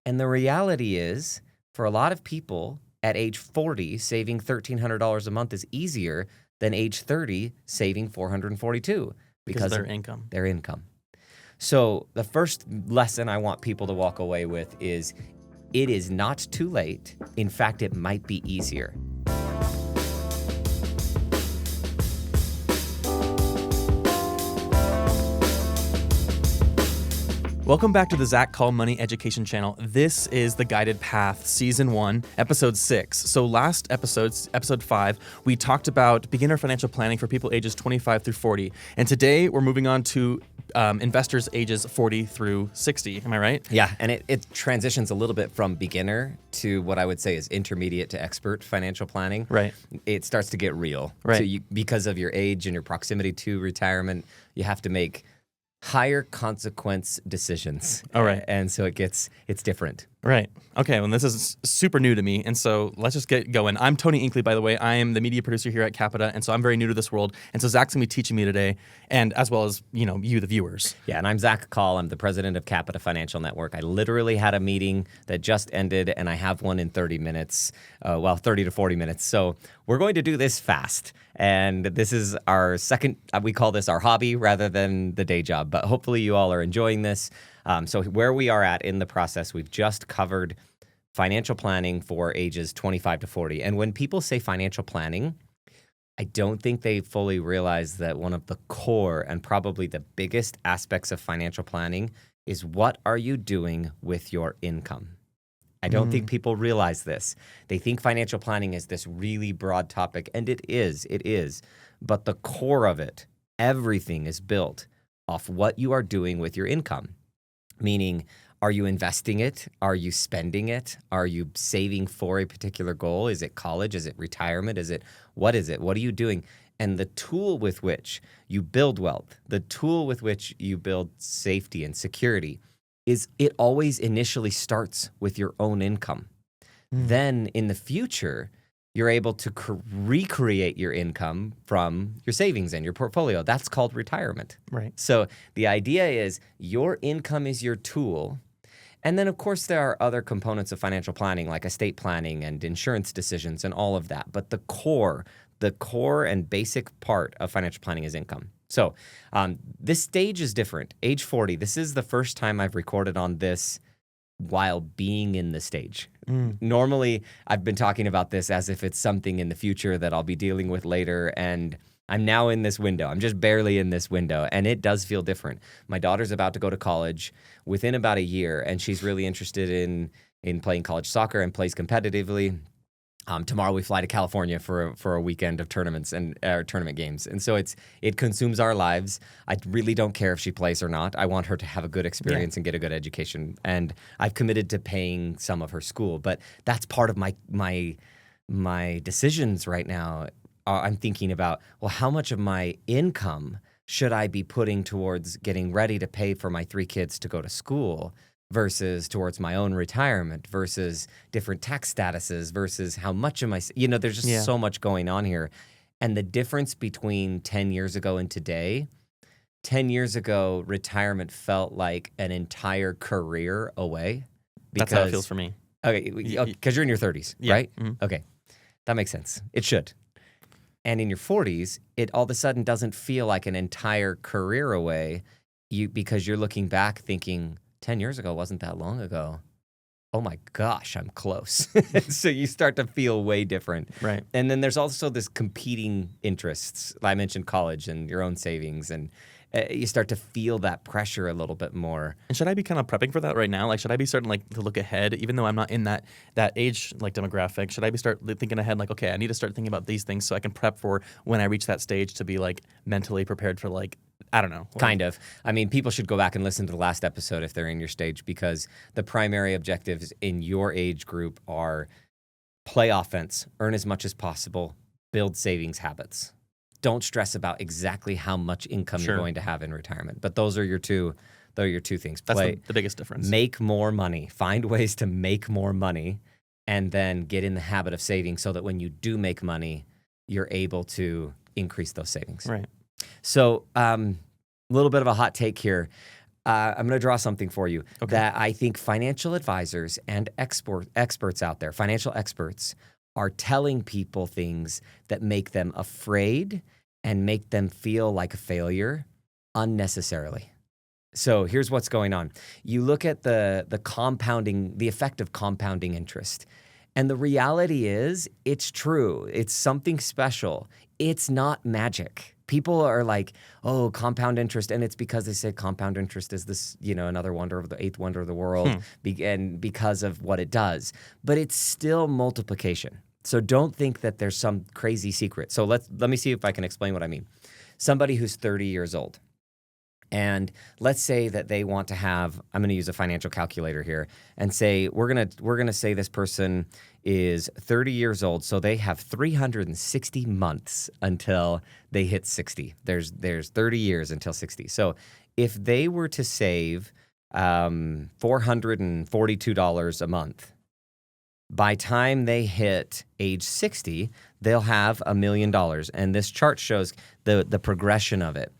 And the reality is, for a lot of people at age 40, saving $1,300 a month is easier than age 30 saving $442 Because of their income. So the first lesson I want people to walk away with is it is not too late. In fact, it might be easier. Welcome back to the Zacc Call Money Education Channel. This is The Guided Path, Season 1, Episode 6. So last episode 5, we talked about beginner financial planning for people ages 25 through 40. And today we're moving on to investors ages 40 through 60. Am I right? Yeah, and it transitions a little bit from beginner to what I would say is intermediate to expert financial planning. Right. It starts to get real. Right. So because of your age and your proximity to retirement, you have to make higher consequence decisions. All right. And so it's different. Right. Okay, well, this is super new to me, and so let's just get going. I'm Tony Inkley, by the way. I am the media producer here at Capita, and so I'm very new to this world. And so Zacc's going to be teaching me today, and as well as, you, the viewers. Yeah, and I'm Zacc Call. I'm the president of Capita Financial Network. I literally had a meeting that just ended, and I have one in 30 minutes, 30 to 40 minutes. So we're going to do this fast. And this is our second, we call this our hobby rather than the day job. But hopefully you all are enjoying this. So where we are at in the process, we've just covered financial planning for ages 25 to 40. And when people say financial planning, I don't think they fully realize that one of the core and probably the biggest aspects of financial planning is what are you doing with your income? I don't think people realize this. They think financial planning is this really broad topic, and it is. But the core of it, everything is built off what you are doing with your income. Meaning, are you investing it? Are you spending it? Are you saving for a particular goal? Is it college? Is it retirement? What is it? What are you doing? And the tool with which you build wealth, the tool with which you build safety and security, is it always initially starts with your own income. Then in the future, you're able to recreate your income from your savings and your portfolio. That's called retirement. Right. So the idea is your income is your tool. And then, of course, there are other components of financial planning like estate planning and insurance decisions and all of that. But the core and basic part of financial planning is income. So this stage is different. Age 40, this is the first time I've recorded on this while being in the stage. Normally, I've been talking about this as if it's something in the future that I'll be dealing with later, and I'm now in this window. I'm just barely in this window, and it does feel different. My daughter's about to go to college within about a year, and she's really interested in playing college soccer and plays competitively. Tomorrow we fly to California for a weekend of tournaments and tournament games, and so it consumes our lives. I really don't care if she plays or not. I want her to have a good experience and get a good education, and I've committed to paying some of her school. But that's part of my decisions right now. I'm thinking about, well, how much of my income should I be putting towards getting ready to pay for my 3 kids to go to school, versus towards my own retirement, versus different tax statuses, versus how much am I, there's just so much going on here. And the difference between 10 years ago and today, 10 years ago, retirement felt like an entire career away. That's how it feels for me. Okay, because you're in your 30s, right? Mm-hmm. Okay, that makes sense. It should. And in your 40s, it all of a sudden doesn't feel like an entire career away, because you're looking back thinking, 10 years ago wasn't that long ago. Oh my gosh, I'm close. So you start to feel way different. Right. And then there's also this competing interests. I mentioned college and your own savings, and you start to feel that pressure a little bit more. And should I be kind of prepping for that right now? Like, should I be starting to look ahead, even though I'm not in that age demographic? Should I be thinking ahead, like, okay, I need to start thinking about these things so I can prep for when I reach that stage to be mentally prepared for I don't know. Kind of. I mean, people should go back and listen to the last episode if they're in your stage, because the primary objectives in your age group are play offense, earn as much as possible, build savings habits. Don't stress about exactly how much income you're going to have in retirement. But those are your two things. That's the biggest difference. Make more money. Find ways to make more money, and then get in the habit of saving so that when you do make money, you're able to increase those savings. Right. So a little bit of a hot take here. I'm going to draw something for you Okay. that I think financial advisors and experts out there, financial experts, are telling people things that make them afraid and make them feel like a failure unnecessarily. So here's what's going on. You look at the compounding, the effect of compounding interest. And the reality is, it's true. It's something special. It's not magic. People are like, oh, compound interest. And it's because they say compound interest is this, another wonder of the eighth wonder of the world, and because of what it does. But it's still multiplication. So don't think that there's some crazy secret. So let me see if I can explain what I mean. Somebody who's 30 years old. And let's say that they want to have, I'm going to use a financial calculator here and say, we're going to say this person is 30 years old. So they have 360 months until they hit 60. There's 30 years until 60. So if they were to save $442 a month, by time they hit age 60, they'll have $1 million. And this chart shows the progression of it.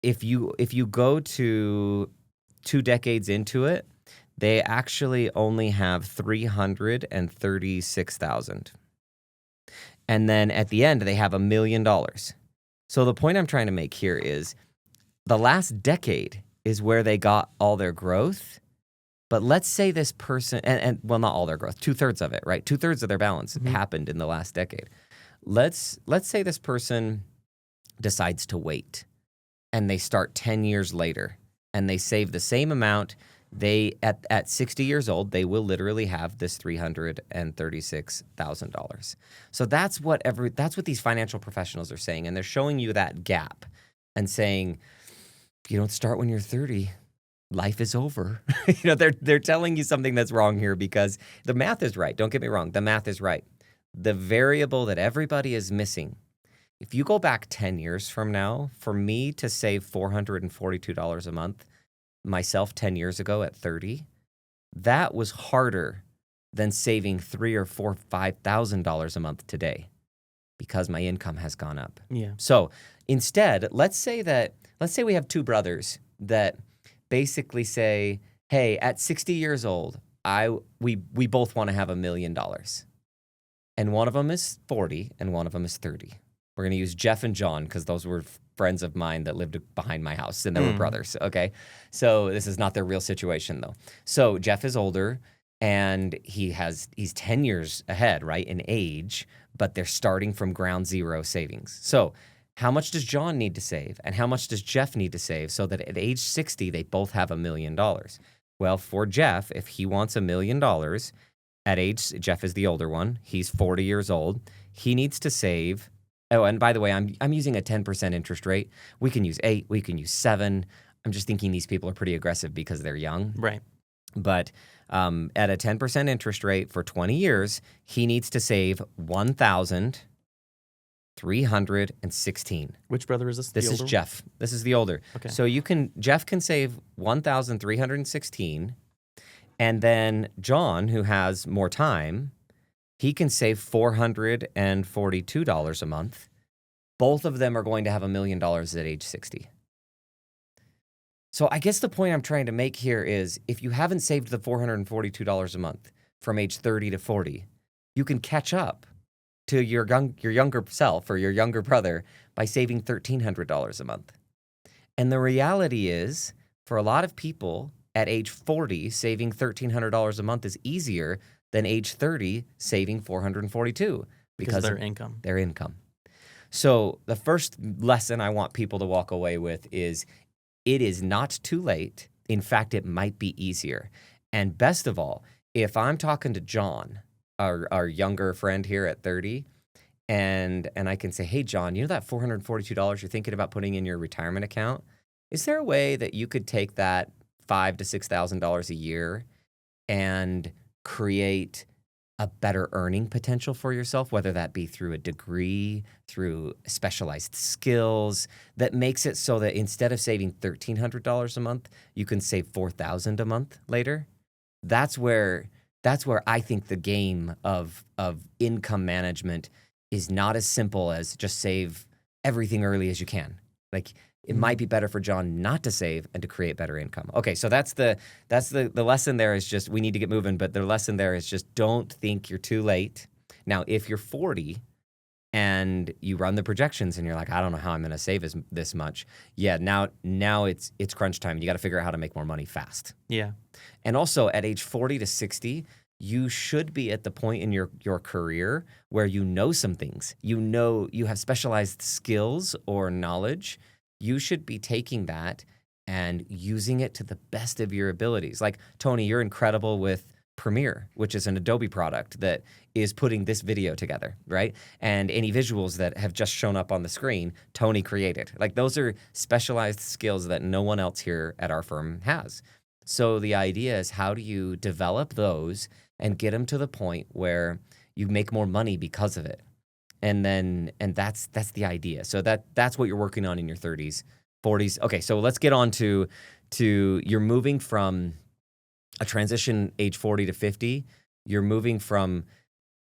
If you go to 2 decades into it, they actually only have $336,000. And then at the end, they have $1 million. So the point I'm trying to make here is the last decade is where they got all their growth. But let's say this person, and well, not all their growth, 2/3 of it, right? 2/3 of their balance happened in the last decade. Let's say this person decides to wait. And they start 10 years later, and they save the same amount. They at 60 years old, they will literally have this $336,000. So that's what these financial professionals are saying, and they're showing you that gap and saying, if you don't start when you're 30, life is over. They're telling you something that's wrong here because the math is right. Don't get me wrong, the math is right. The variable that everybody is missing. If you go back 10 years from now, for me to save $442 a month, myself 10 years ago at 30, that was harder than saving $3,000 or $5,000 a month today because my income has gone up. Yeah. So instead, let's say we have 2 brothers that basically say, hey, at 60 years old, we both want to have $1 million. And one of them is 40 and one of them is 30. We're going to use Jeff and John because those were friends of mine that lived behind my house, and they were brothers, okay? So this is not their real situation, though. So Jeff is older, and he's 10 years ahead, right, in age, but they're starting from ground zero savings. So how much does John need to save, and how much does Jeff need to save so that at age 60, they both have $1 million? Well, for Jeff, if he wants $1 million at age, Jeff is the older one, he's 40 years old, he needs to save. Oh, and by the way, I'm using a 10% interest rate. We can use 8, we can use 7. I'm just thinking these people are pretty aggressive because they're young. Right. But at a 10% interest rate for 20 years, he needs to save $1,316. Which brother is this? This is Jeff. This is the older. Okay. So Jeff can save $1,316, and then John, who has more time, he can save $442 a month. Both of them are going to have $1 million at age 60. So I guess the point I'm trying to make here is if you haven't saved the $442 a month from age 30 to 40, you can catch up to your younger self or your younger brother by saving $1,300 a month. And the reality is, for a lot of people at age 40, saving $1,300 a month is easier than age 30 saving $442 because of their income. Their income. So the first lesson I want people to walk away with is it is not too late. In fact, it might be easier. And best of all, if I'm talking to John, our younger friend here at 30, and I can say, hey, John, you know that $442 you're thinking about putting in your retirement account? Is there a way that you could take that $5,000 to $6,000 a year and create a better earning potential for yourself, whether that be through a degree, through specialized skills, that makes it so that instead of saving $1,300 a month, you can save $4,000 a month later? That's where I think the game of income management is not as simple as just save everything early as you can. Like, It might be better for John not to save and to create better income. Okay, so that's the lesson there is just we need to get moving, but the lesson there is just don't think you're too late. Now, if you're 40 and you run the projections and you're like, I don't know how I'm going to save this much. Yeah, now it's crunch time. You got to figure out how to make more money fast. Yeah. And also at age 40 to 60, you should be at the point in your career where you know some things. You know you have specialized skills or knowledge. You should be taking that and using it to the best of your abilities. Like, Tony, you're incredible with Premiere, which is an Adobe product that is putting this video together, right? And any visuals that have just shown up on the screen, Tony created. Like, those are specialized skills that no one else here at our firm has. So the idea is, how do you develop those and get them to the point where you make more money because of it? And that's the idea. So that's what you're working on in your 30s, 40s. Okay, so let's get on to you're moving from a transition age 40 to 50. You're moving from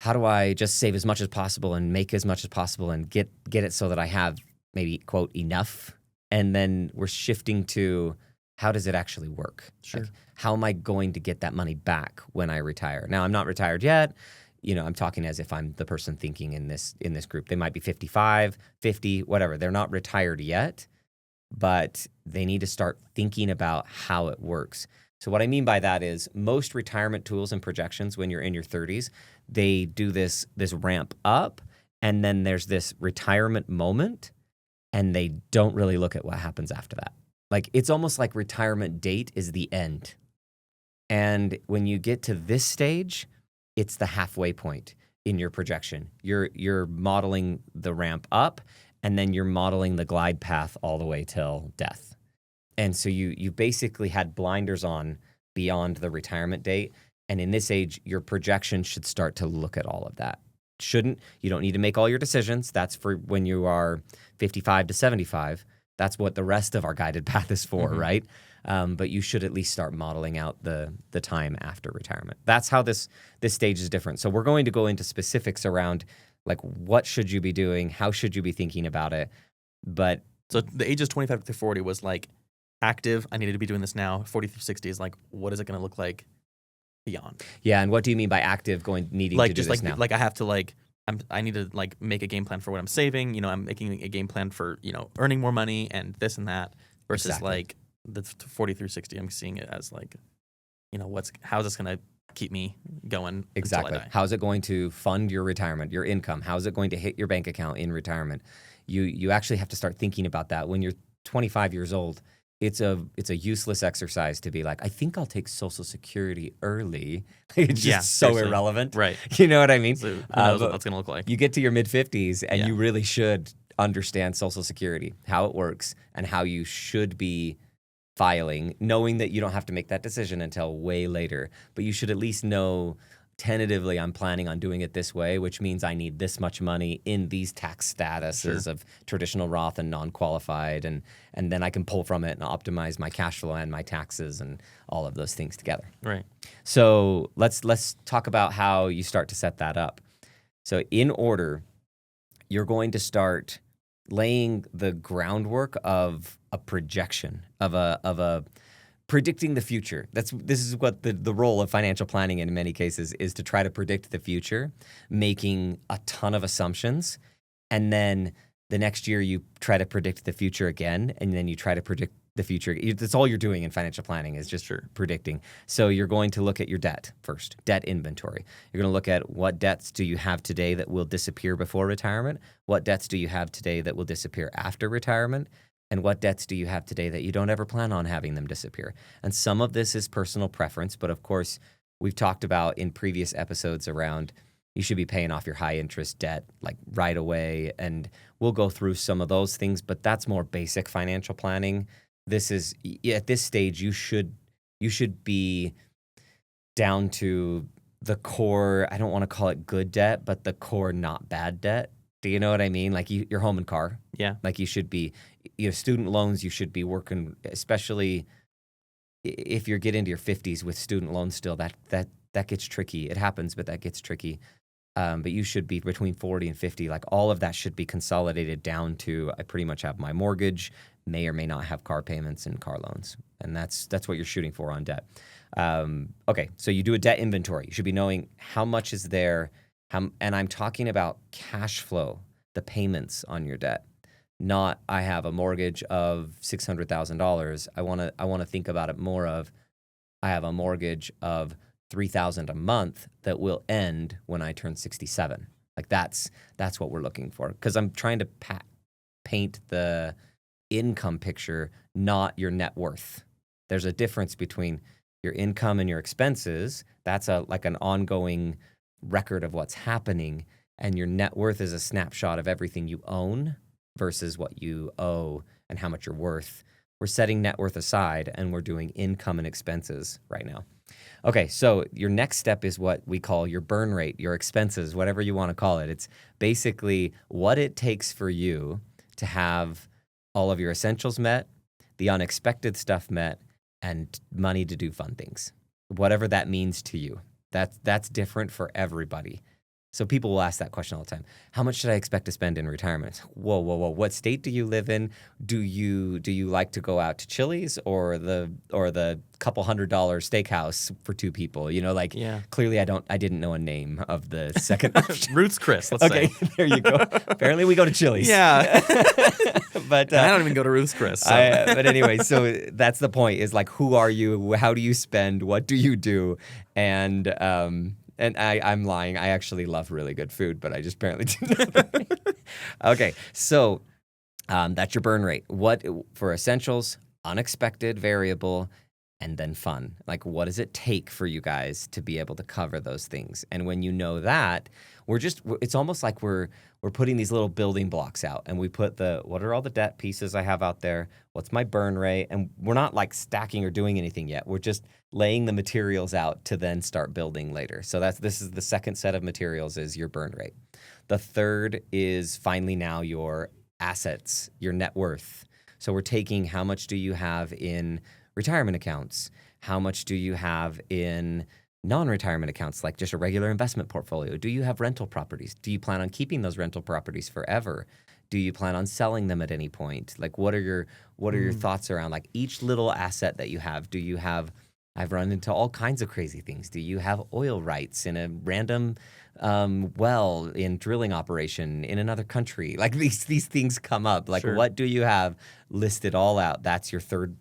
how do I just save as much as possible and make as much as possible and get it so that I have maybe, quote, enough. And then we're shifting to how does it actually work? Sure. Like, how am I going to get that money back when I retire? Now, I'm not retired yet. I'm talking as if I'm the person thinking in this group. They might be 55, 50, whatever. They're not retired yet, but they need to start thinking about how it works. So what I mean by that is most retirement tools and projections when you're in your 30s, they do this ramp up, and then there's this retirement moment, and they don't really look at what happens after that. Like, it's almost like retirement date is the end. And when you get to this stage, it's the halfway point in your projection. You're modeling the ramp up, and then you're modeling the glide path all the way till death. And so you basically had blinders on beyond the retirement date. And in this age, your projection should start to look at all of that. You don't need to make all your decisions. That's for when you are 55 to 75. That's what the rest of our guided path is for, right? But you should at least start modeling out the time after retirement. That's how this stage is different. So we're going to go into specifics around, like, what should you be doing? How should you be thinking about it? But so the ages 25 to 40 was like active. I needed to be doing this now. 40 through 60 is like, what is it going to look like beyond? Yeah, and what do you mean by active needing to do this now? Like I have to I need to make a game plan for what I'm saving. I'm making a game plan for, earning more money and this and that versus Exactly. like the 40 through 60. I'm seeing it as like, how's this going to keep me going Exactly. until I die? How's it going to fund your retirement, your income? How's it going to hit your bank account in retirement? You actually have to start thinking about that. When you're 25 years old, it's a useless exercise to be like, I think I'll take Social Security early. It's just so seriously. irrelevant. Right. You know what I mean? So who knows what that's going to look like? You get to your mid-50s and Yeah. you really should understand Social Security, how it works, and how you should be filing, knowing that you don't have to make that decision until way later. But you should at least know tentatively, I'm planning on doing it this way, which means I need this much money in these tax statuses of traditional Roth and non-qualified, and then I can pull from it and optimize my cash flow and my taxes and all of those things together. Right. So let's talk about how you start to set that up. So in order, you're going to start laying the groundwork of a projection, of a predicting the future. This is what the role of financial planning in many cases is, to try to predict the future, making a ton of assumptions, and then the next year you try to predict the future again, and then you try to predict the future. That's all you're doing in financial planning, is just predicting. So you're going to look at your debt first, debt inventory. You're going to look at what debts do you have today that will disappear before retirement? What debts do you have today that will disappear after retirement? And what debts do you have today that you don't ever plan on having them disappear? And some of this is personal preference, but of course, we've talked about in previous episodes around you should be paying off your high interest debt like right away. And we'll go through some of those things, but that's more basic financial planning. This is, at this stage, you should be down to the core, I don't want to call it good debt, but the core not bad debt. Do you know what I mean? Like your home and car. Yeah. Like you should be, student loans, you should be working, especially if you get into your 50s with student loans still, that gets tricky. It happens, but that gets tricky. But you should be between 40 and 50. Like all of that should be consolidated down to, I pretty much have my mortgage, may or may not have car payments and car loans. And that's what you're shooting for on debt. Okay, so you do a debt inventory. You should be knowing how much is there, and I'm talking about cash flow, the payments on your debt. Not I have a mortgage of $600,000. I want to think about it more of I have a mortgage of $3,000 a month that will end when I turn 67. Like that's what we're looking for, because I'm trying to paint the income picture, not your net worth. There's a difference between your income and your expenses. That's like an ongoing record of what's happening, and your net worth is a snapshot of everything you own versus what you owe and how much you're worth. We're setting net worth aside and we're doing income and expenses right now. Okay, so your next step is what we call your burn rate, your expenses, whatever you want to call it. It's basically what it takes for you to have all of your essentials met, the unexpected stuff met, and money to do fun things. Whatever that means to you. That's different for everybody. So people will ask that question all the time. How much should I expect to spend in retirement? Whoa. What state do you live in? Do you like to go out to Chili's or the couple $100 steakhouse for two people? Clearly I didn't know a name of the second option. Ruth's Chris, let's say. Okay, there you go. Apparently we go to Chili's. Yeah. But I don't even go to Ruth's Chris. So. But anyway, so that's the point, is like, who are you? How do you spend? What do you do? And I'm lying. I actually love really good food, but I just apparently didn't know that. Okay, so that's your burn rate. What for essentials, unexpected, variable, and then fun. Like, what does it take for you guys to be able to cover those things? And when you know that, it's almost like we're putting these little building blocks out, and we put what are all the debt pieces I have out there? What's my burn rate? And we're not like stacking or doing anything yet. We're just laying the materials out to then start building later. So this is the second set of materials, is your burn rate. The third is finally now your assets, your net worth. So we're taking how much do you have in retirement accounts? How much do you have in non-retirement accounts, like just a regular investment portfolio? Do you have rental properties? Do you plan on keeping those rental properties forever? Do you plan on selling them at any point? Like, what are your thoughts around like each little asset that you have? Do you have? I've run into all kinds of crazy things. Do you have oil rights in a random well in drilling operation in another country? Like these things come up. Like, Sure. What do you have listed all out? That's your third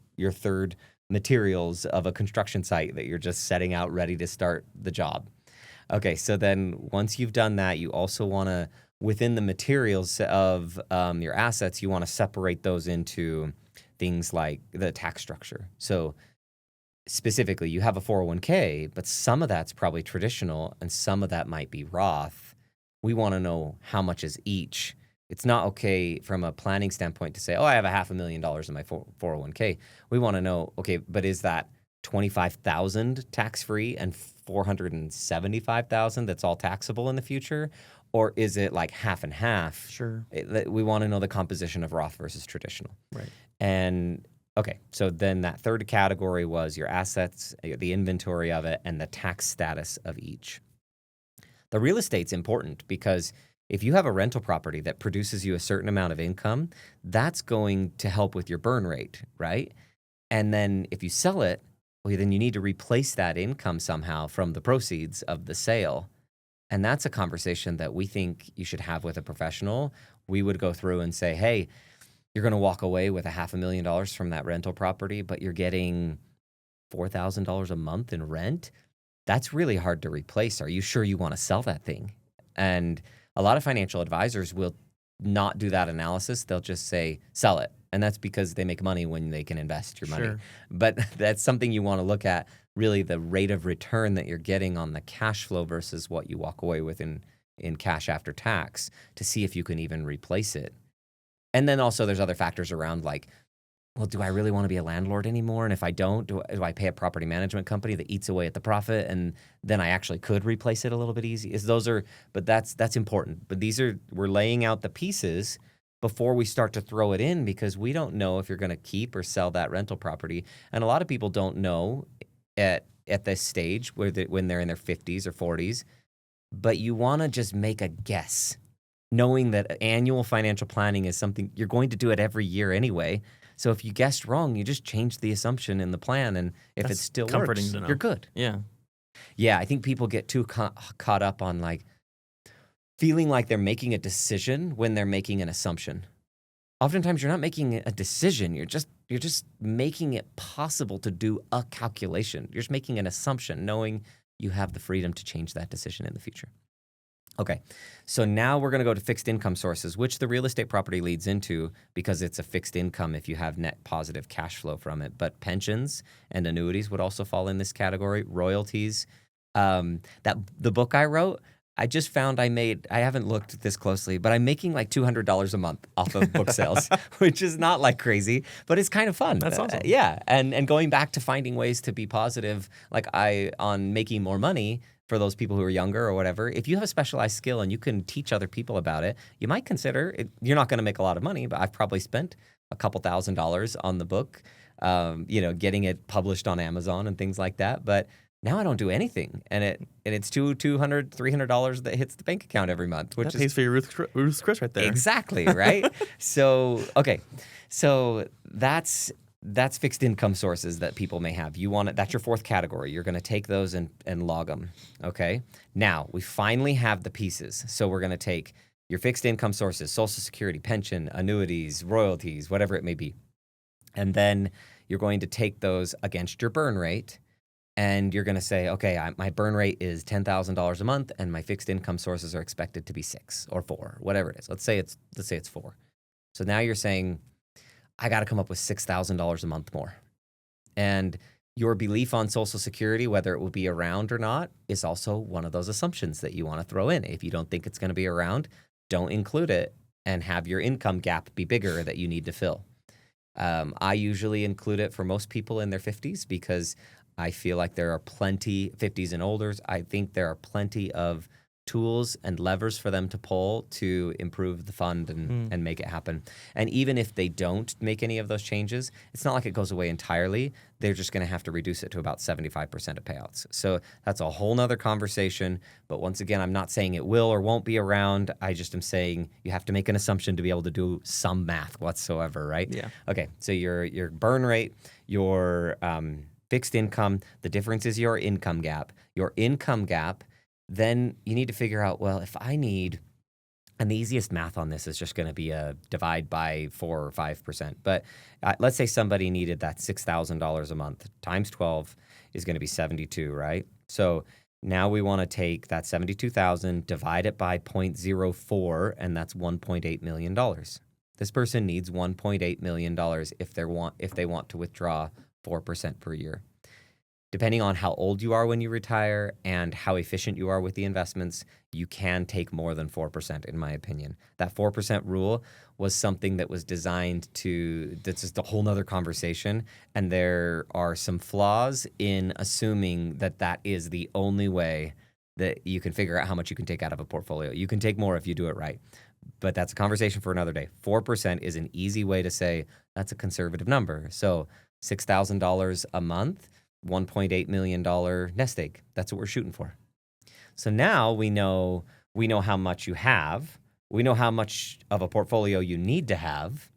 materials of a construction site that you're just setting out ready to start the job. Okay, so then once you've done that, you also want to, within the materials of your assets, you want to separate those into things like the tax structure. So specifically, you have a 401k, but some of that's probably traditional and some of that might be Roth. We want to know how much is each. It's not okay from a planning standpoint to say, I have $500,000 in my 401k. We want to know, okay, but is that $25,000 tax-free and $475,000 that's all taxable in the future? Or is it like half and half? Sure. We want to know the composition of Roth versus traditional. Right. And okay, so then that third category was your assets, the inventory of it, and the tax status of each. The real estate's important because if you have a rental property that produces you a certain amount of income, that's going to help with your burn rate, right? And then if you sell it, well, then you need to replace that income somehow from the proceeds of the sale. And that's a conversation that we think you should have with a professional. We would go through and say, hey, you're going to walk away with $500,000 from that rental property, but you're getting $4,000 a month in rent. That's really hard to replace. Are you sure you want to sell that thing? And a lot of financial advisors will not do that analysis. They'll just say, sell it. And that's because they make money when they can invest your money. Sure. But that's something you want to look at, really the rate of return that you're getting on the cash flow versus what you walk away with in cash after tax, to see if you can even replace it. And then also there's other factors around like, well, do I really want to be a landlord anymore? And if I don't, do I pay a property management company that eats away at the profit, and then I actually could replace it a little bit easy? But that's important. But we're laying out the pieces before we start to throw it in, because we don't know if you're going to keep or sell that rental property. And a lot of people don't know at this stage when they're in their 50s or 40s, but you want to just make a guess, knowing that annual financial planning is something you're going to do it every year anyway. So if you guessed wrong, you just change the assumption in the plan, and if it That's still comforting works, to know. you're good. Yeah. Yeah, I think people get too caught up on like feeling like they're making a decision when they're making an assumption. Oftentimes you're not making a decision, you're just making it possible to do a calculation. You're just making an assumption, knowing you have the freedom to change that decision in the future. Okay, so now we're going to go to fixed income sources, which the real estate property leads into because it's a fixed income if you have net positive cash flow from it. But pensions and annuities would also fall in this category. Royalties. The book I wrote, I just found I haven't looked this closely, but I'm making like $200 a month off of book sales, which is not like crazy, but it's kind of fun. That's awesome. Yeah, and going back to finding ways to be positive, like on making more money for those people who are younger or whatever. If you have a specialized skill and you can teach other people about it, you might consider it. You're not going to make a lot of money, but I've probably spent a couple $1,000s on the book, getting it published on Amazon and things like that. But now I don't do anything, and it's $200, $300 that hits the bank account every month, which That pays for your Ruth's Chris right there. Exactly, right? So that's fixed income sources that people may have. That's your fourth category. You're going to take those and log them, okay? Now, we finally have the pieces. So we're going to take your fixed income sources, Social Security, pension, annuities, royalties, whatever it may be. And then you're going to take those against your burn rate. And you're going to say, okay, my burn rate is $10,000 a month, and my fixed income sources are expected to be 6 or 4, whatever it is. Let's say it's 4. So now you're saying, I got to come up with $6,000 a month more. And your belief on Social Security, whether it will be around or not, is also one of those assumptions that you want to throw in. If you don't think it's going to be around, don't include it and have your income gap be bigger that you need to fill. I usually include it for most people in their 50s because I feel like there are plenty, 50s and older, I think there are plenty of tools and levers for them to pull to improve the fund and make it happen. And even if they don't make any of those changes, it's not like it goes away entirely. They're just going to have to reduce it to about 75% of payouts. So that's a whole nother conversation. But once again, I'm not saying it will or won't be around. I just am saying you have to make an assumption to be able to do some math whatsoever, right? Yeah. Okay, so your burn rate, your fixed income, the difference is your income gap. Your income gap, then you need to figure out, well, if I need, and the easiest math on this is just going to be a divide by 4 or 5%. But let's say somebody needed that $6,000 a month times 12 is going to be 72, right? So now we want to take that 72,000, divide it by 0.04, and that's $1.8 million. This person needs $1.8 million if they want to withdraw 4% per year. Depending on how old you are when you retire and how efficient you are with the investments, you can take more than 4%, in my opinion. That 4% rule was something that was designed that's just a whole nother conversation. And there are some flaws in assuming that is the only way that you can figure out how much you can take out of a portfolio. You can take more if you do it right. But that's a conversation for another day. 4% is an easy way to say that's a conservative number. So $6,000 a month, $1.8 million nest egg. That's what we're shooting for. So now we know how much you have. We know how much of a portfolio you need to have.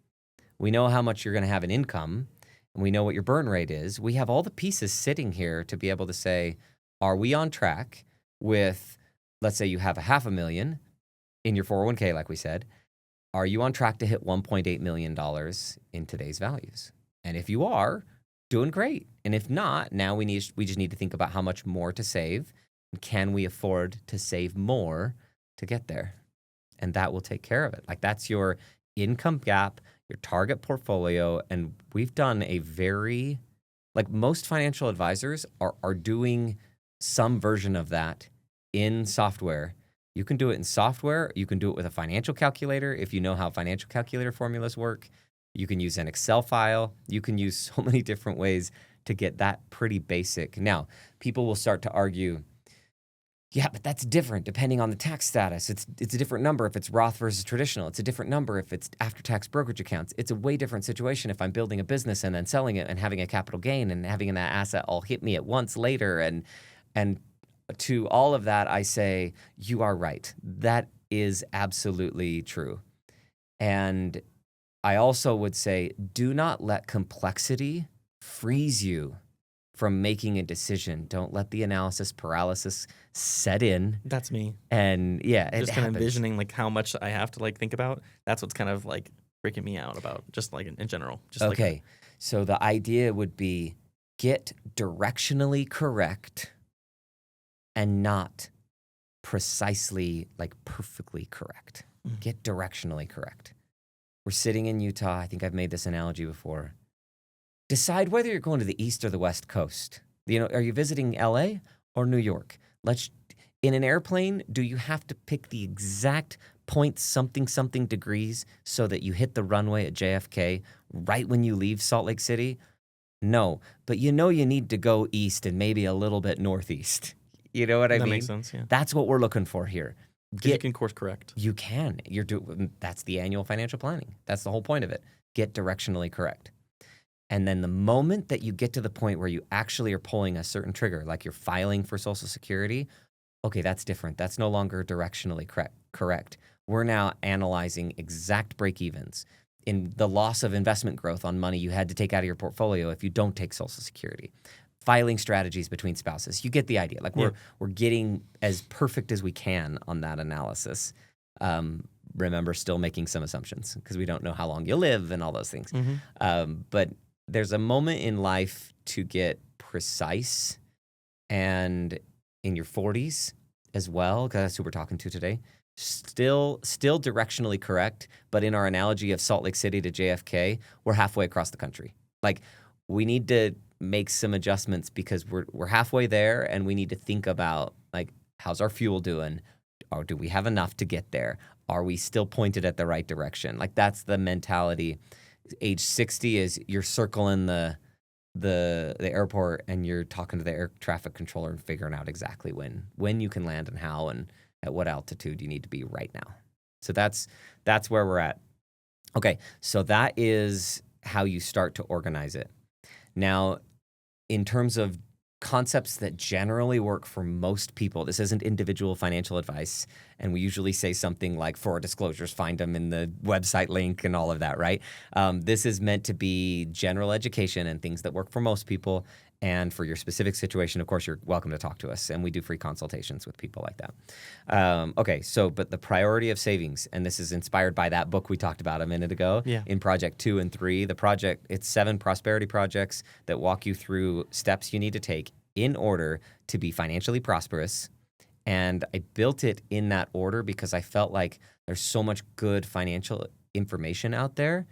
We know how much you're going to have in income. And we know what your burn rate is. We have all the pieces sitting here to be able to say, are we on track with, let's say you have $500,000 in your 401k, like we said. Are you on track to hit $1.8 million in today's values? And if you are, doing great. And if not, now we just need to think about how much more to save. And can we afford to save more to get there? And that will take care of it. Like that's your income gap, your target portfolio. And we've done most financial advisors are doing some version of that in software. You can do it in software. You can do it with a financial calculator if you know how financial calculator formulas work. You can use an Excel file. You can use so many different ways to get that pretty basic. Now, people will start to argue, yeah, but that's different depending on the tax status. It's a different number if it's Roth versus traditional. It's a different number if it's after-tax brokerage accounts. It's a way different situation if I'm building a business and then selling it and having a capital gain and having that asset all hit me at once later. And to all of that, I say, you are right. That is absolutely true. And I also would say do not let complexity freeze you from making a decision. Don't let the analysis paralysis set in. That's me. And yeah, it Just kind of happens. envisioning like how much I have to like think about. That's what's kind of like freaking me out about just like in general. Just like Okay, so the idea would be get directionally correct and not precisely, like perfectly correct. Mhm. Get directionally correct. We're sitting in Utah. I think I've made this analogy before. Decide whether you're going to the East or the West Coast. Are you visiting LA or New York? In an airplane, do you have to pick the exact point something degrees so that you hit the runway at JFK right when you leave Salt Lake City? No, but you need to go east and maybe a little bit northeast. You know what I that mean? makes sense. Yeah. That's what we're looking for here. You can course correct. You can. That's the annual financial planning. That's the whole point of it. Get directionally correct. And then the moment that you get to the point where you actually are pulling a certain trigger, like you're filing for Social Security, okay, that's different. That's no longer directionally correct. We're now analyzing exact break-evens in the loss of investment growth on money you had to take out of your portfolio if you don't take Social Security. Filing strategies between spouses. You get the idea. Like we're getting as perfect as we can on that analysis. Remember, still making some assumptions because we don't know how long you'll live and all those things. But there's a moment in life to get precise, and in your 40s as well, because that's who we're talking to today. Still directionally correct, but in our analogy of Salt Lake City to JFK, we're halfway across the country. Like we need to make some adjustments because we're halfway there, and we need to think about like how's our fuel doing, or do we have enough to get there? Are we still pointed at the right direction? Like that's the mentality. Age 60 is you're circling the airport and you're talking to the air traffic controller and figuring out exactly when you can land and how and at what altitude you need to be right now. So that's where we're at. Okay, so that is how you start to organize it. Now, in terms of concepts that generally work for most people, this isn't individual financial advice, and we usually say something like, for disclosures, find them in the website link and all of that, right? This is meant to be general education and things that work for most people. And for your specific situation, of course, you're welcome to talk to us, and we do free consultations with people like that. Okay, but the priority of savings, and this is inspired by that book we talked about a minute ago in Project 2 and 3. It's 7 prosperity projects that walk you through steps you need to take in order to be financially prosperous. And I built it in that order because I felt like there's so much good financial information out there,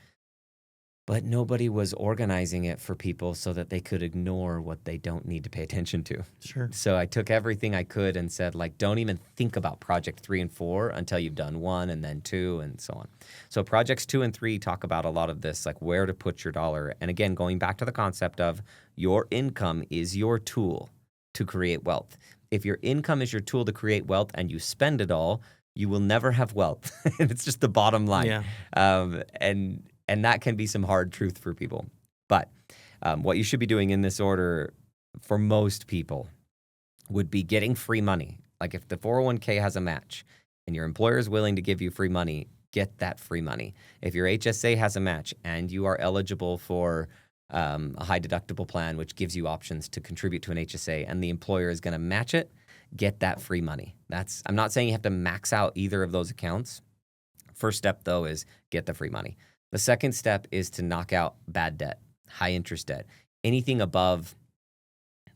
but nobody was organizing it for people so that they could ignore what they don't need to pay attention to. Sure. So I took everything I could and said, like, don't even think about Project 3 and 4 until you've done 1 and then 2 and so on. So Projects 2 and 3 talk about a lot of this, like where to put your dollar. And again, going back to the concept of your income is your tool to create wealth. If your income is your tool to create wealth and you spend it all, you will never have wealth. It's just the bottom line. Yeah. And that can be some hard truth for people. But what you should be doing in this order for most people would be getting free money. Like if the 401k has a match and your employer is willing to give you free money, get that free money. If your HSA has a match and you are eligible for a high deductible plan, which gives you options to contribute to an HSA, and the employer is going to match it, get that free money. I'm not saying you have to max out either of those accounts. First step, though, is get the free money. The second step is to knock out bad debt, high interest debt. Anything above,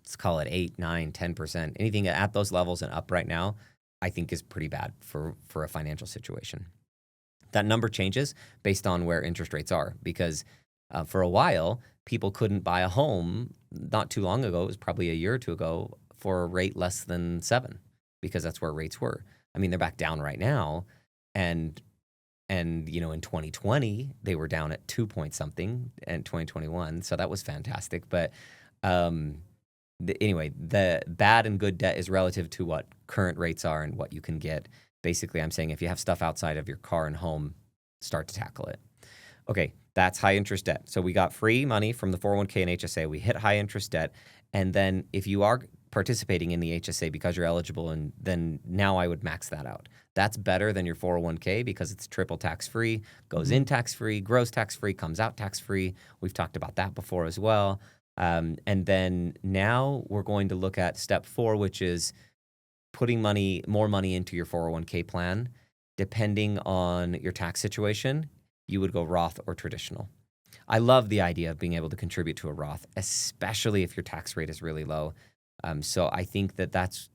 let's call it 8, 9, 10%, anything at those levels and up right now, I think is pretty bad for a financial situation. That number changes based on where interest rates are because for a while, people couldn't buy a home. Not too long ago, it was probably a year or two ago, for a rate less than 7 because that's where rates were. I mean, they're back down right now, and in 2020 they were down at 2 point something, and 2021, so that was fantastic. But anyway, the bad and good debt is relative to what current rates are and what you can get. Basically, I'm saying if you have stuff outside of your car and home, start to tackle it. Okay, that's high interest debt. So we got free money from the 401k and HSA. We hit high interest debt. And then if you are participating in the HSA because you're eligible, and then now I would max that out. That's better than your 401k because it's triple tax-free, goes in tax-free, grows tax-free, comes out tax-free. We've talked about that before as well. And then now we're going to look at step 4, which is putting more money into your 401k plan. Depending on your tax situation, you would go Roth or traditional. I love the idea of being able to contribute to a Roth, especially if your tax rate is really low. So I think that's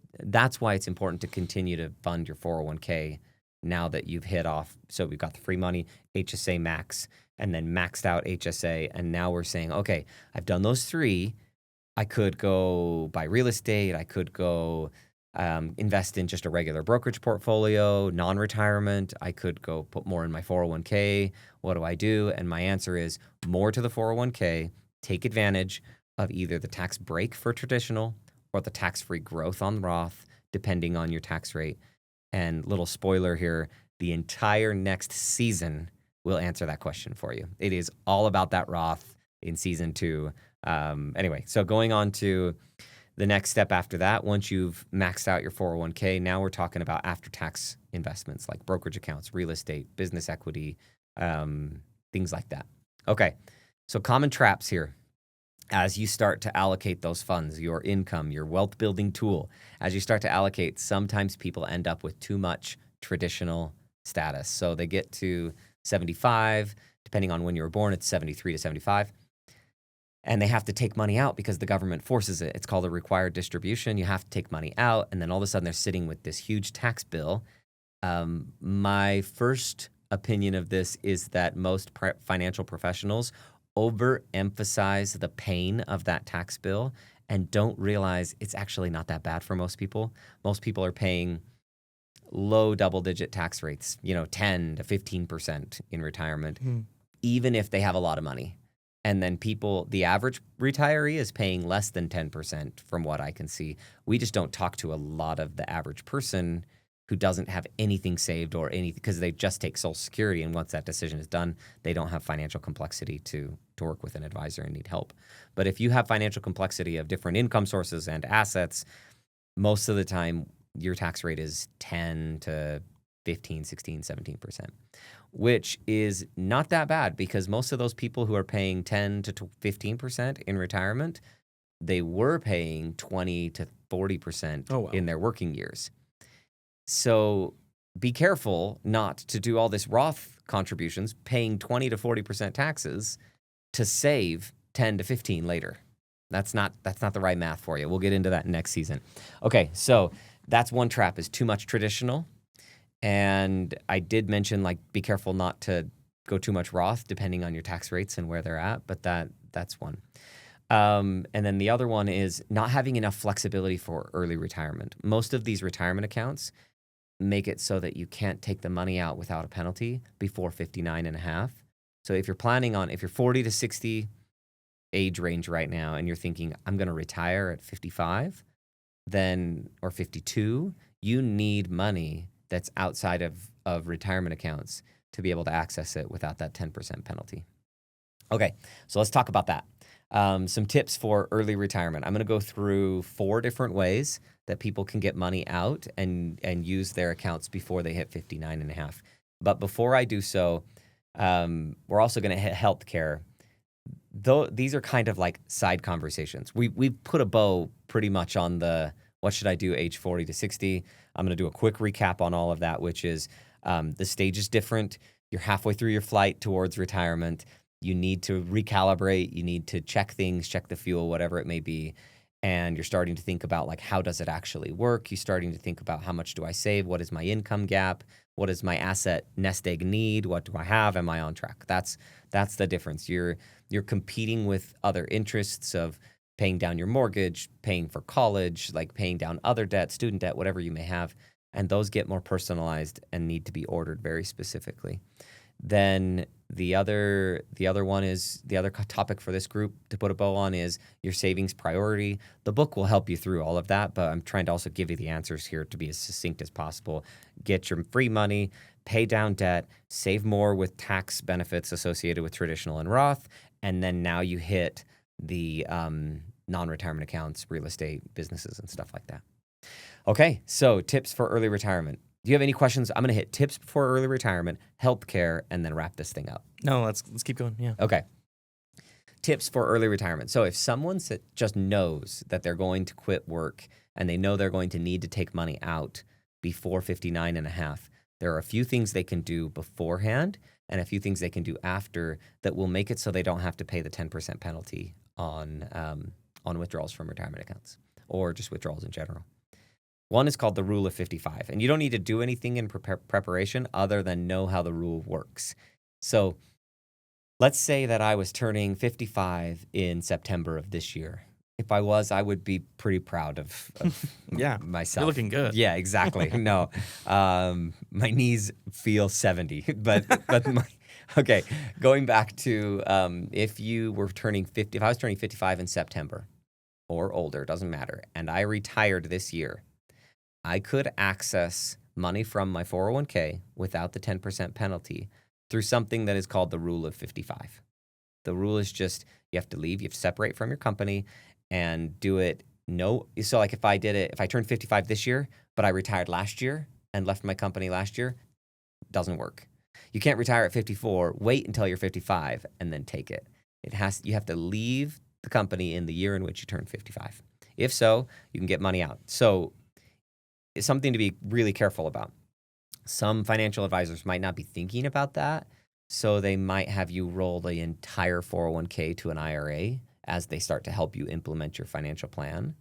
why it's important to continue to fund your 401k now that you've hit off. So we've got the free money, HSA max, and then maxed out HSA. And now we're saying, okay, I've done those 3. I could go buy real estate. I could go invest in just a regular brokerage portfolio, non-retirement. I could go put more in my 401k. What do I do? And my answer is more to the 401k. Take advantage of either the tax break for traditional or the tax-free growth on Roth, depending on your tax rate. And little spoiler here, the entire next season will answer that question for you. It is all about that Roth in season 2. Anyway, so going on to the next step after that, once you've maxed out your 401k, now we're talking about after-tax investments like brokerage accounts, real estate, business equity, things like that. Okay, so common traps here. As you start to allocate those funds, your income, your wealth building tool, as you start to allocate, sometimes people end up with too much traditional status. So they get to 75, depending on when you were born, it's 73 to 75. And they have to take money out because the government forces it. It's called a required distribution. You have to take money out, and then all of a sudden they're sitting with this huge tax bill. My first opinion of this is that most financial professionals overemphasize the pain of that tax bill and don't realize it's actually not that bad for most people. Most people are paying low double-digit tax rates, 10 to 15% in retirement, even if they have a lot of money. And then the average retiree is paying less than 10% from what I can see. We just don't talk to a lot of the average person who doesn't have anything saved or anything because they just take Social Security. And once that decision is done, they don't have financial complexity to work with an advisor and need help. But if you have financial complexity of different income sources and assets, most of the time your tax rate is 10 to 15, 16, 17%, which is not that bad because most of those people who are paying 10 to 15% in retirement, they were paying 20 to 40% in their working years. So be careful not to do all this Roth contributions, paying 20 to 40% taxes to save 10 to 15 later. That's not the right math for you. We'll get into that next season. Okay, so that's one trap is too much traditional. And I did mention be careful not to go too much Roth depending on your tax rates and where they're at, but that's one. And then the other one is not having enough flexibility for early retirement. Most of these retirement accounts make it so that you can't take the money out without a penalty before 59 and a half. So if you're 40 to 60 age range right now and you're thinking, I'm going to retire at 55 or 52, you need money that's outside of retirement accounts to be able to access it without that 10% penalty. Okay, so let's talk about that. Some tips for early retirement. I'm going to go through 4 different ways that people can get money out and use their accounts before they hit 59 and a half. But before I do so, we're also going to hit healthcare. Though these are kind of like side conversations. We put a bow pretty much on the what should I do age 40 to 60. I'm going to do a quick recap on all of that, which is the stage is different. You're halfway through your flight towards retirement. You need to recalibrate. You need to check things, check the fuel, whatever it may be. And you're starting to think about how does it actually work? You're starting to think about how much do I save? What is my income gap? What is my asset nest egg need? What do I have? Am I on track? That's the difference. You're competing with other interests of paying down your mortgage, paying for college, paying down other debt, student debt, whatever you may have. And those get more personalized and need to be ordered very specifically. Then the other one is the other topic for this group to put a bow on is your savings priority. The book will help you through all of that, but I'm trying to also give you the answers here to be as succinct as possible. Get your free money, pay down debt, save more with tax benefits associated with traditional and Roth, and then now you hit the non-retirement accounts, real estate, businesses, and stuff like that. Okay, so tips for early retirement. Do you have any questions? I'm going to hit tips for early retirement, healthcare, and then wrap this thing up. No, let's keep going. Yeah. Okay. Tips for early retirement. So if someone just knows that they're going to quit work and they know they're going to need to take money out before 59 and a half, there are a few things they can do beforehand and a few things they can do after that will make it so they don't have to pay the 10% penalty on withdrawals from retirement accounts or just withdrawals in general. One is called the rule of 55, and you don't need to do anything in preparation other than know how the rule works. So let's say that I was turning 55 in September of this year. If I was, I would be pretty proud of Yeah, myself. you're looking good. Yeah, exactly. No, my knees feel 70, but okay. Going back to if I was turning 55 in September or older, doesn't matter, and I retired this year, I could access money from my 401k without the 10% penalty through something that is called the rule of 55. The rule is just you have to leave, you have to separate from your company and do it. So like if I turned 55 this year, but I retired last year and left my company last year, doesn't work. You can't retire at 54, wait until you're 55 and then take it. You have to leave the company in the year in which you turn 55. If so, you can get money out. So it's something to be really careful about. Some financial advisors might not be thinking about that, so they might have you roll the entire 401k to an IRA as they start to help you implement your financial plan.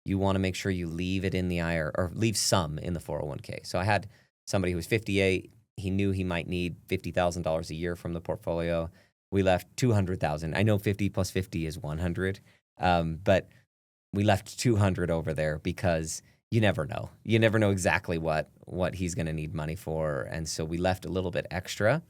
You want to make sure you leave it in the IRA or leave some in the 401k. So I had somebody who was 58. He knew he might need $50,000 a year from the portfolio. We left $200,000. I know 50 plus 50 is 100, but we left 200 over there because you never know. You never know exactly what he's going to need money for. And so we left a little bit extra,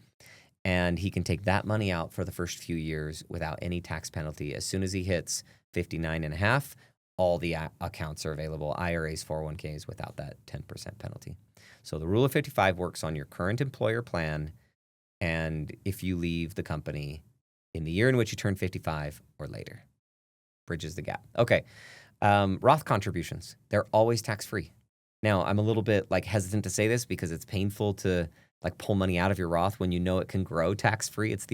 and he can take that money out for the first few years without any tax penalty. As soon as he hits 59 and a half, all the accounts are available, IRAs, 401ks, without that 10% penalty. So the rule of 55 works on your current employer plan, and if you leave the company in the year in which you turn 55 or later. Bridges the gap. Okay. Roth contributions, they're always tax-free. Now, I'm a little bit hesitant to say this because it's painful to pull money out of your Roth when you know it can grow tax-free. It's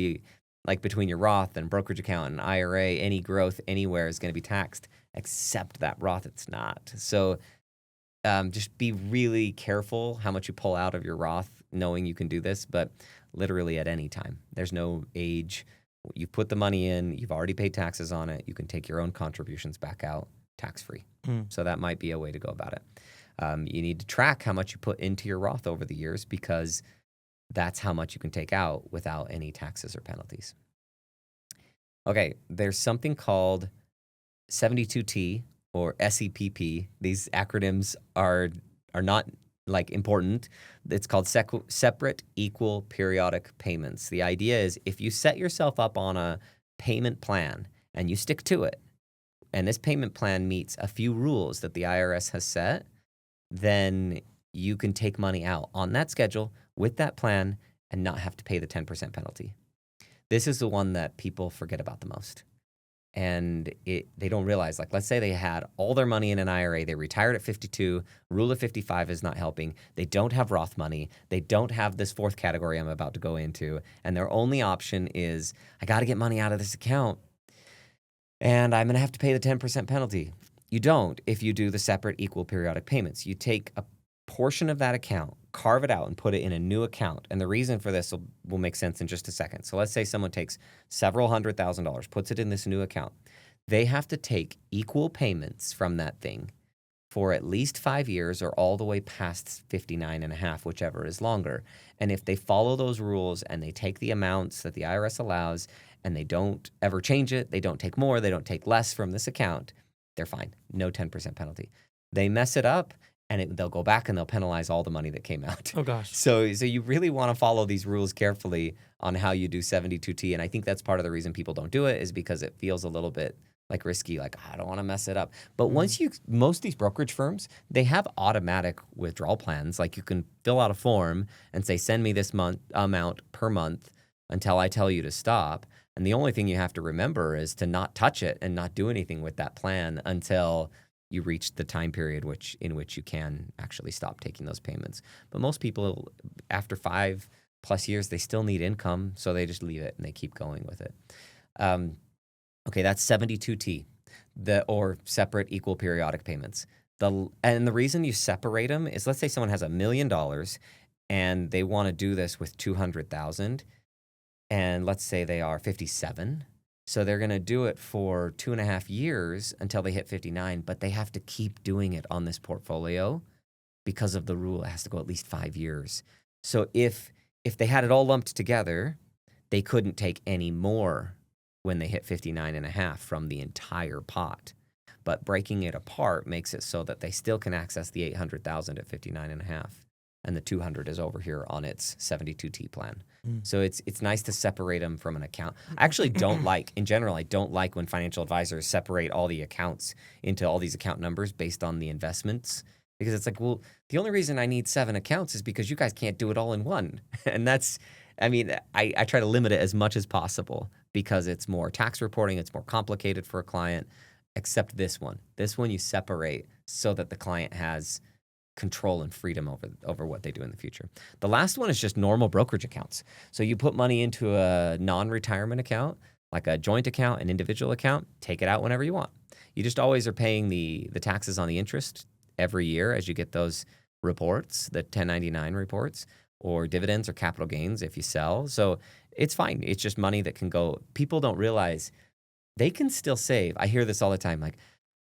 between your Roth and brokerage account and IRA, any growth anywhere is going to be taxed, except that Roth, it's not. So just be really careful how much you pull out of your Roth, knowing you can do this, but literally at any time. There's no age. You put the money in, you've already paid taxes on it, you can take your own contributions back out tax-free. So that might be a way to go about it. You need to track how much you put into your Roth over the years because that's how much you can take out without any taxes or penalties. Okay, there's something called 72T or SEPP. These acronyms are not important. It's called separate equal periodic payments. The idea is if you set yourself up on a payment plan and you stick to it, and this payment plan meets a few rules that the IRS has set, then you can take money out on that schedule with that plan and not have to pay the 10% penalty. This is the one that people forget about the most. And they don't realize, let's say they had all their money in an IRA, they retired at 52, rule of 55 is not helping, they don't have Roth money, they don't have this fourth category I'm about to go into, and their only option is, I got to get money out of this account, and I'm going to have to pay the 10% penalty. You don't if you do the separate equal periodic payments. You take a portion of that account, carve it out, and put it in a new account. And the reason for this will make sense in just a second. So let's say someone takes several $100,000, puts it in this new account. They have to take equal payments from that thing for at least 5 years or all the way past 59 and a half, whichever is longer. And if they follow those rules and they take the amounts that the IRS allows and they don't ever change it, they don't take more, they don't take less from this account, they're fine. No 10% penalty. They mess it up and they'll go back and they'll penalize all the money that came out. Oh, gosh. So you really want to follow these rules carefully on how you do 72T. And I think that's part of the reason people don't do it is because it feels a little bit risky, I don't want to mess it up. But once most of these brokerage firms, they have automatic withdrawal plans. You can fill out a form and say, send me this amount per month until I tell you to stop. And the only thing you have to remember is to not touch it and not do anything with that plan until you reach the time period in which you can actually stop taking those payments. But most people, after 5+ years, they still need income, so they just leave it and they keep going with it. Okay, that's 72T, or separate equal periodic payments. And the reason you separate them is, let's say someone has $1 million and they want to do this with $200,000, and let's say they are 57. So they're going to do it for 2.5 years until they hit 59, but they have to keep doing it on this portfolio because of the rule. It has to go at least 5 years. So if they had it all lumped together, they couldn't take any more when they hit 59.5 from the entire pot. But breaking it apart makes it so that they still can access the 800,000 at 59.5. And the 200 is over here on its 72T plan. So it's nice to separate them from an account. I actually don't like, in general, I don't like when financial advisors separate all the accounts into all these account numbers based on the investments. Because it's like, well, the only reason I need 7 accounts is because you guys can't do it all in one. And that's, I mean, I try to limit it as much as possible because it's more tax reporting, it's more complicated for a client, except this one. This one you separate so that the client has control and freedom over what they do in the future. The last one is just normal brokerage accounts. So you put money into a non-retirement account, like a joint account, an individual account, take it out whenever you want. You just always are paying the taxes on the interest every year as you get those reports, the 1099 reports, or dividends or capital gains if you sell. So it's fine. It's just money that can go. People don't realize they can still save. I hear this all the time, like,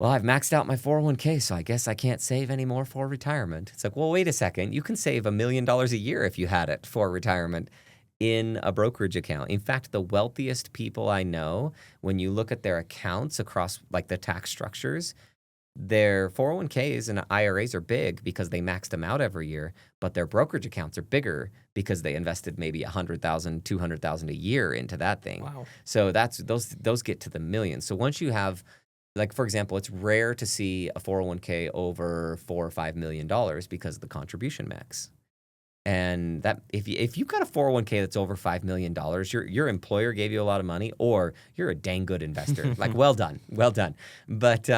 well, I've maxed out my 401k, so I guess I can't save anymore for retirement. It's like, well, wait a second. You can save $1 million a year if you had it for retirement in a brokerage account. In fact, the wealthiest people I know, when you look at their accounts across like the tax structures, their 401ks and IRAs are big because they maxed them out every year, but their brokerage accounts are bigger because they invested maybe $100,000, $200,000 a year into that thing. Wow. So that's those get to the millions. So once you have, like, for example, it's rare to see a 401k over $4 or $5 million because of the contribution max. And that if you've got a 401k that's over $5 million, your employer gave you a lot of money, or you're a dang good investor. Like, well done. But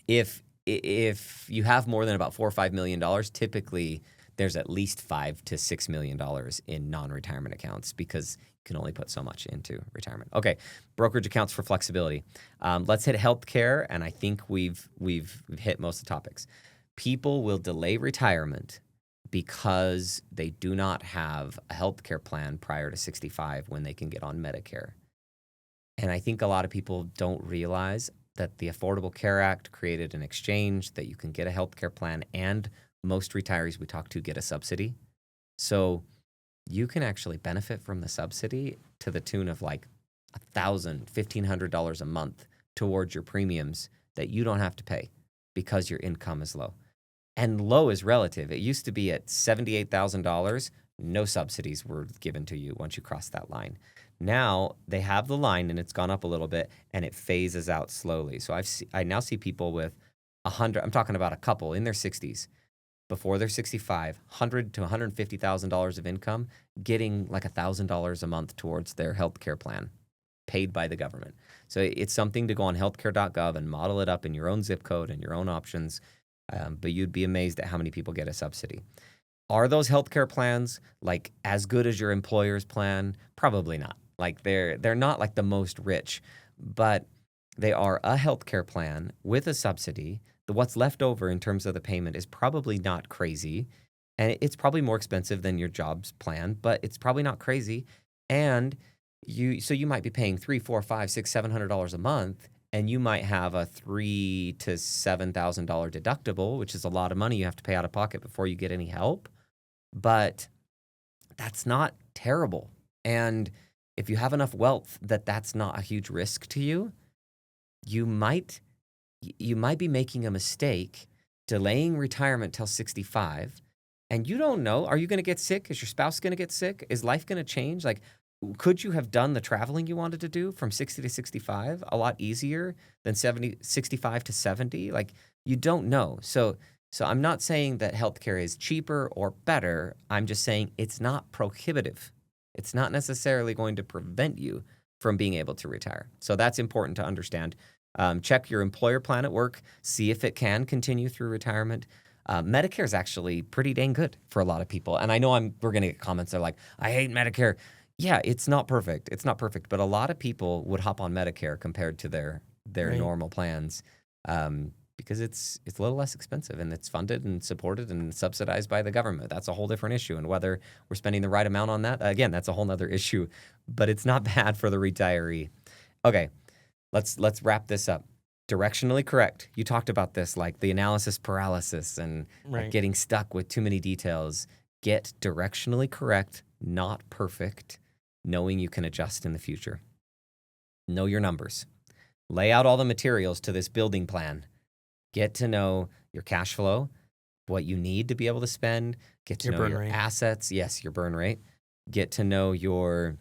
if you have more than about $4 or $5 million, typically there's at least $5 to $6 million in non-retirement accounts because you can only put so much into retirement. Okay, brokerage accounts for flexibility. Let's hit healthcare, and I think we've hit most of the topics. People will delay retirement because they do not have a healthcare plan prior to 65 when they can get on Medicare. And I think a lot of people don't realize that the Affordable Care Act created an exchange that you can get a healthcare plan, and most retirees we talk to get a subsidy. So you can actually benefit from the subsidy to the tune of like $1,000, $1,500 a month towards your premiums that you don't have to pay because your income is low. And low is relative. It used to be at $78,000, no subsidies were given to you once you cross that line. Now they have the line and it's gone up a little bit and it phases out slowly. So I now see people with I'm talking about a couple in their 60s, before they're 65, $100,000 to $150,000 of income, getting like $1,000 a month towards their healthcare plan, paid by the government. So it's something to go on healthcare.gov and model it up in your own zip code and your own options. But you'd be amazed at how many people get a subsidy. Are those healthcare plans like as good as your employer's plan? Probably not. Like they're not like the most rich, but they are a healthcare plan with a subsidy. What's left over in terms of the payment is probably not crazy, and it's probably more expensive than your job's plan, but it's probably not crazy. And you might be paying $300, $400, $500, $600, $700 a month, and you might have a $3,000 to $7,000 deductible, which is a lot of money you have to pay out of pocket before you get any help. But that's not terrible. And if you have enough wealth that's not a huge risk to you, you might be making a mistake delaying retirement till 65, and you don't know, are you going to get sick? Is your spouse going to get sick? Is life going to change? Like, could you have done the traveling you wanted to do from 60 to 65 a lot easier than 65 to 70? Like, you don't know. So I'm not saying that healthcare is cheaper or better. I'm just saying it's not prohibitive. It's not necessarily going to prevent you from being able to retire. So that's important to understand. Check your employer plan at work, see if it can continue through retirement. Medicare is actually pretty dang good for a lot of people. And I know we're going to get comments that are like, I hate Medicare. Yeah, it's not perfect. It's not perfect. But a lot of people would hop on Medicare compared to their Right. normal plans because it's a little less expensive and it's funded and supported and subsidized by the government. That's a whole different issue. And whether we're spending the right amount on that, again, that's a whole nother issue. But it's not bad for the retiree. Okay, let's wrap this up. Directionally correct. You talked about this, like the analysis paralysis and Right. getting stuck with too many details. Get directionally correct, not perfect, knowing you can adjust in the future. Know your numbers. Lay out all the materials to this building plan. Get to know your cash flow, what you need to be able to spend. Get to Your know burn your rate. assets. Yes, your burn rate. Get to know your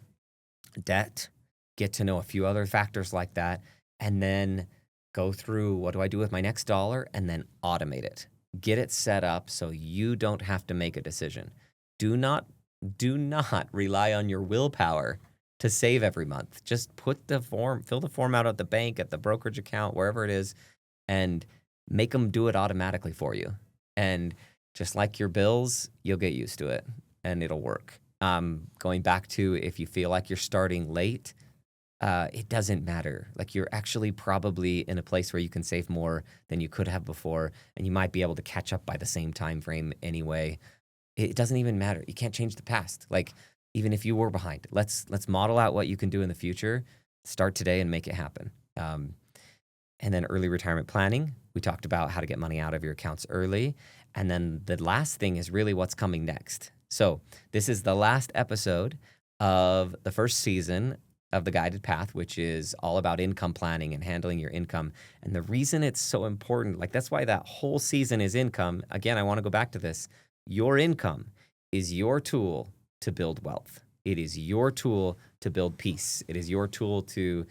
debt. Get to know a few other factors like that. And then go through, what do I do with my next dollar? And then automate it. Get it set up so you don't have to make a decision. Do not rely on your willpower to save every month. Just fill the form out at the bank, at the brokerage account, wherever it is, and make them do it automatically for you. And just like your bills, you'll get used to it and it'll work. Going back to, if you feel like you're starting late, it doesn't matter. Like, you're actually probably in a place where you can save more than you could have before, and you might be able to catch up by the same time frame anyway. It doesn't even matter. You can't change the past. Like, even if you were behind, let's model out what you can do in the future. Start today and make it happen. And then early retirement planning. We talked about how to get money out of your accounts early. And then the last thing is really what's coming next. So this is the last episode of the first season of the Guided Path, which is all about income planning and handling your income. And the reason it's so important, like, that's why that whole season is income. Again, I want to go back to this. Your income is your tool to build wealth. It is your tool to build peace. It is your tool to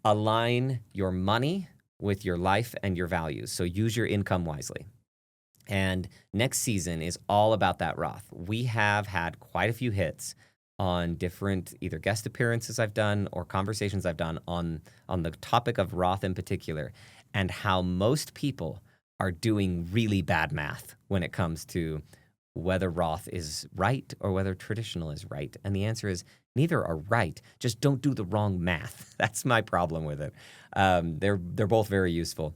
align your money with your life and your values. So use your income wisely. And next season is all about that Roth. We have had quite a few hits on different either guest appearances I've done or conversations I've done on the topic of Roth in particular, and how most people are doing really bad math when it comes to whether Roth is right or whether traditional is right. And the answer is neither are right. Just don't do the wrong math. That's my problem with it. They're both very useful.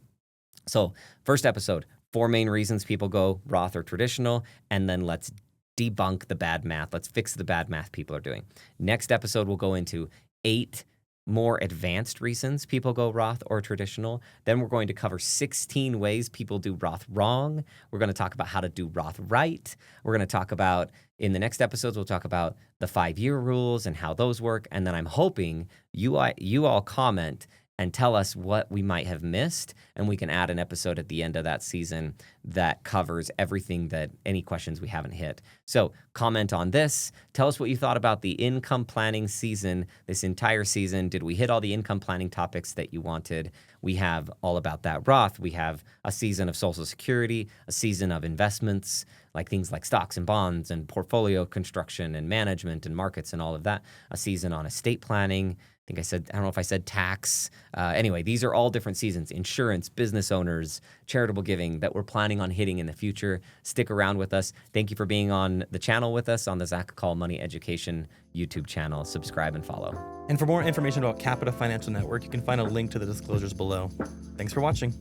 So first episode, 4 main reasons people go Roth or traditional, and then let's debunk the bad math. Let's fix the bad math people are doing. Next episode, we'll go into 8 more advanced reasons people go Roth or traditional. Then we're going to cover 16 ways people do Roth wrong. We're going to talk about how to do Roth right. We're going to talk about, in the next episodes, we'll talk about the 5-year rules and how those work. And then I'm hoping you all comment and tell us what we might have missed, and we can add an episode at the end of that season that covers everything, that any questions we haven't hit. So comment on this. Tell us what you thought about the income planning season, this entire season. Did we hit all the income planning topics that you wanted? We have all about that Roth. We have a season of Social Security, a season of investments, like things like stocks and bonds and portfolio construction and management and markets and all of that. A season on estate planning. I don't know if I said tax. Anyway, these are all different seasons. Insurance, business owners, charitable giving that we're planning on hitting in the future. Stick around with us. Thank you for being on the channel with us on the Zacc Call Money Education YouTube channel. Subscribe and follow. And for more information about Capita Financial Network, you can find a link to the disclosures below. Thanks for watching.